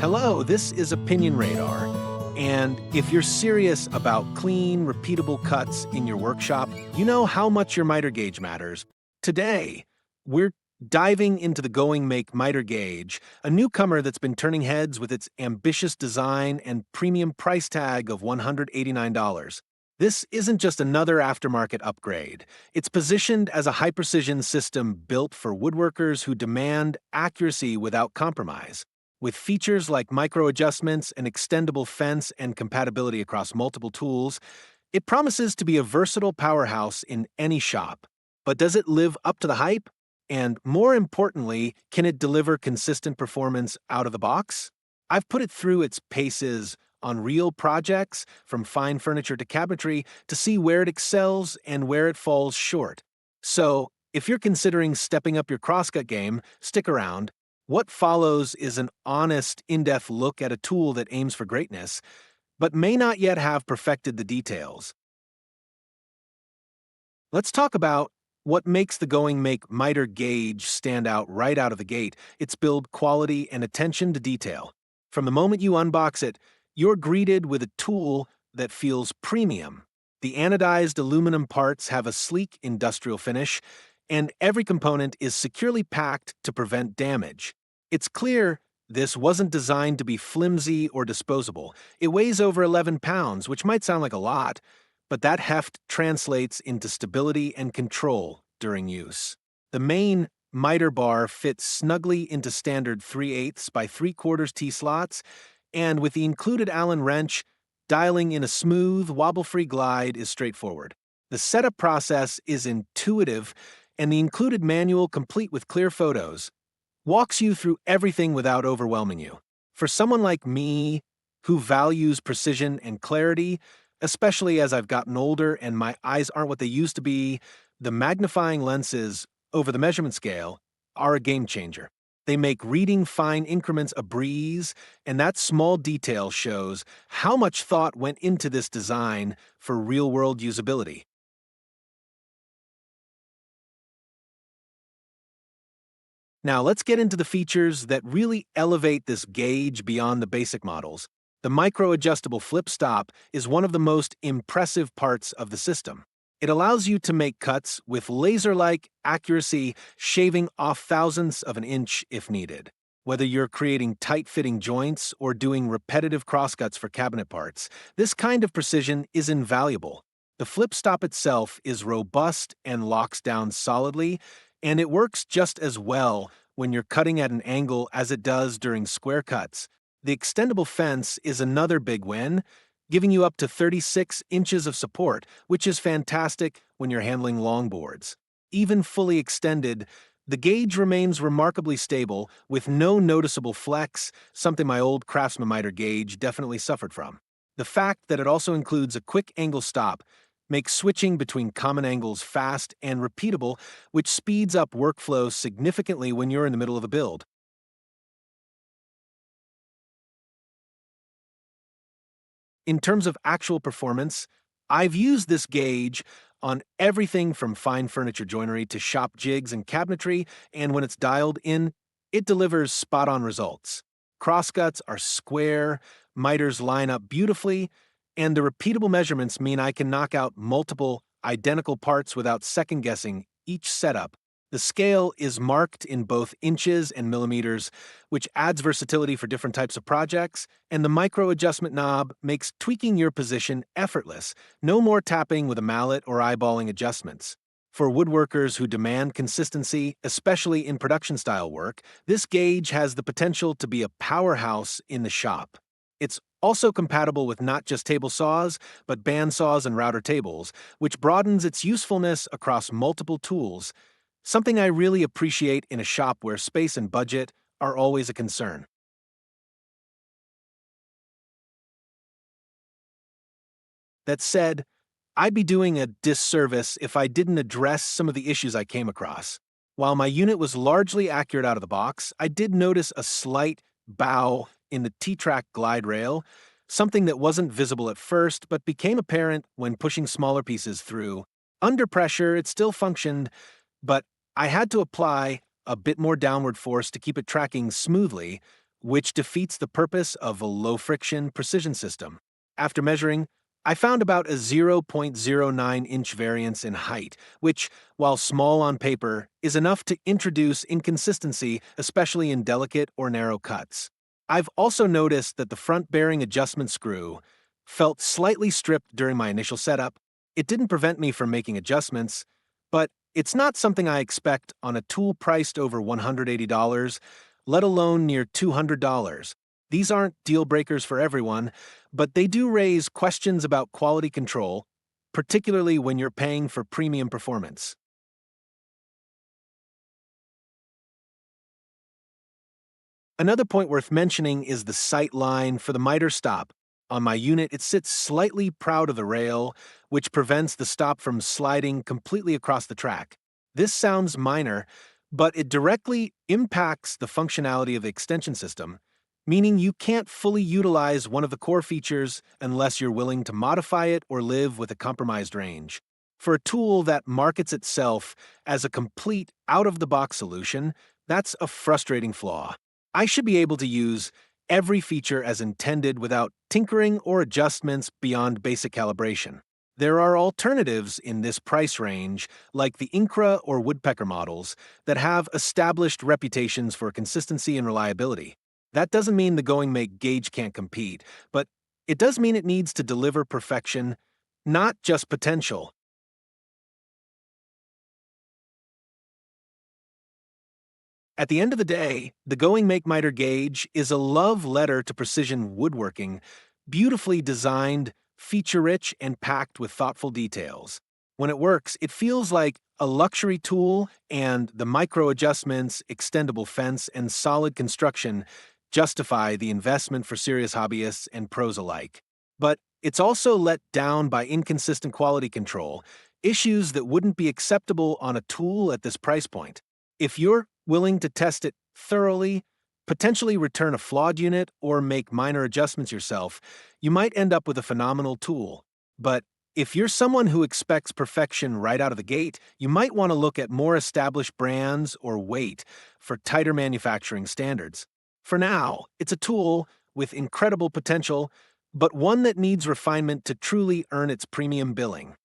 Hello, this is Opinion Radar. And if you're serious about clean, repeatable cuts in your workshop, you know how much your miter gauge matters. Today, we're diving into the Goingmake Miter Gauge, a newcomer that's been turning heads with its ambitious design and premium price tag of $189. This isn't just another aftermarket upgrade. It's positioned as a high-precision system built for woodworkers who demand accuracy without compromise. With features like micro adjustments, an extendable fence, and compatibility across multiple tools, it promises to be a versatile powerhouse in any shop. But does it live up to the hype? And more importantly, can it deliver consistent performance out of the box? I've put it through its paces on real projects, from fine furniture to cabinetry, to see where it excels and where it falls short. So, if you're considering stepping up your crosscut game, stick around. What follows is an honest, in-depth look at a tool that aims for greatness, but may not yet have perfected the details. Let's talk about what makes the Goingmake Miter Gauge stand out right out of the gate: its build quality and attention to detail. From the moment you unbox it, you're greeted with a tool that feels premium. The anodized aluminum parts have a sleek industrial finish, and every component is securely packed to prevent damage. It's clear this wasn't designed to be flimsy or disposable. It weighs over 11 pounds, which might sound like a lot, but that heft translates into stability and control during use. The main miter bar fits snugly into standard 3/8 by 3/4 T slots, and with the included Allen wrench, dialing in a smooth, wobble-free glide is straightforward. The setup process is intuitive, and the included manual, complete with clear photos, walks you through everything without overwhelming you. For someone like me, who values precision and clarity, especially as I've gotten older and my eyes aren't what they used to be, the magnifying lenses over the measurement scale are a game changer. They make reading fine increments a breeze, and that small detail shows how much thought went into this design for real-world usability. Now let's get into the features that really elevate this gauge beyond the basic models. The micro-adjustable flip stop is one of the most impressive parts of the system. It allows you to make cuts with laser-like accuracy, shaving off thousandths of an inch if needed. Whether you're creating tight-fitting joints or doing repetitive crosscuts for cabinet parts, this kind of precision is invaluable. The flip stop itself is robust and locks down solidly, and it works just as well when you're cutting at an angle as it does during square cuts. The extendable fence is another big win, giving you up to 36 inches of support, which is fantastic when you're handling long boards. Even fully extended, the gauge remains remarkably stable with no noticeable flex, something my old Craftsman miter gauge definitely suffered from. The fact that it also includes a quick angle stop makes switching between common angles fast and repeatable, which speeds up workflow significantly when you're in the middle of a build. In terms of actual performance, I've used this gauge on everything from fine furniture joinery to shop jigs and cabinetry, and when it's dialed in, it delivers spot-on results. Crosscuts are square, miters line up beautifully, and the repeatable measurements mean I can knock out multiple, identical parts without second-guessing each setup. The scale is marked in both inches and millimeters, which adds versatility for different types of projects, and the micro-adjustment knob makes tweaking your position effortless. No more tapping with a mallet or eyeballing adjustments. For woodworkers who demand consistency, especially in production-style work, this gauge has the potential to be a powerhouse in the shop. It's also compatible with not just table saws, but band saws and router tables, which broadens its usefulness across multiple tools, something I really appreciate in a shop where space and budget are always a concern. That said, I'd be doing a disservice if I didn't address some of the issues I came across. While my unit was largely accurate out of the box, I did notice a slight bow in the T-track glide rail, something that wasn't visible at first but became apparent when pushing smaller pieces through. Under pressure, it still functioned, but I had to apply a bit more downward force to keep it tracking smoothly, which defeats the purpose of a low-friction precision system. After measuring, I found about a 0.09-inch variance in height, which, while small on paper, is enough to introduce inconsistency, especially in delicate or narrow cuts. I've also noticed that the front bearing adjustment screw felt slightly stripped during my initial setup. It didn't prevent me from making adjustments, but it's not something I expect on a tool priced over $180, let alone near $200. These aren't deal breakers for everyone, but they do raise questions about quality control, particularly when you're paying for premium performance. Another point worth mentioning is the sight line for the miter stop. On my unit, it sits slightly proud of the rail, which prevents the stop from sliding completely across the track. This sounds minor, but it directly impacts the functionality of the extension system, meaning you can't fully utilize one of the core features unless you're willing to modify it or live with a compromised range. For a tool that markets itself as a complete out-of-the-box solution, that's a frustrating flaw. I should be able to use every feature as intended without tinkering or adjustments beyond basic calibration. There are alternatives in this price range, like the Incra or Woodpecker models, that have established reputations for consistency and reliability. That doesn't mean the Goingmake gauge can't compete, but it does mean it needs to deliver perfection, not just potential. At the end of the day, the Goingmake Miter Gauge is a love letter to precision woodworking, beautifully designed, feature-rich, and packed with thoughtful details. When it works, it feels like a luxury tool, and the micro adjustments, extendable fence, and solid construction justify the investment for serious hobbyists and pros alike. But it's also let down by inconsistent quality control, issues that wouldn't be acceptable on a tool at this price point. If you're willing to test it thoroughly, potentially return a flawed unit, or make minor adjustments yourself, you might end up with a phenomenal tool. But if you're someone who expects perfection right out of the gate, you might want to look at more established brands or wait for tighter manufacturing standards. For now, it's a tool with incredible potential, but one that needs refinement to truly earn its premium billing.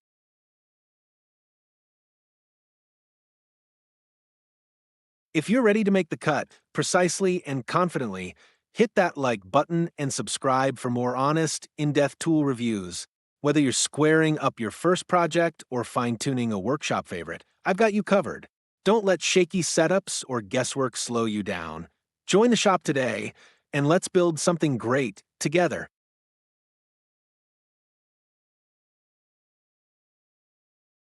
If you're ready to make the cut precisely and confidently, hit that like button and subscribe for more honest, in-depth tool reviews. Whether you're squaring up your first project or fine-tuning a workshop favorite, I've got you covered. Don't let shaky setups or guesswork slow you down. Join the shop today, and let's build something great together.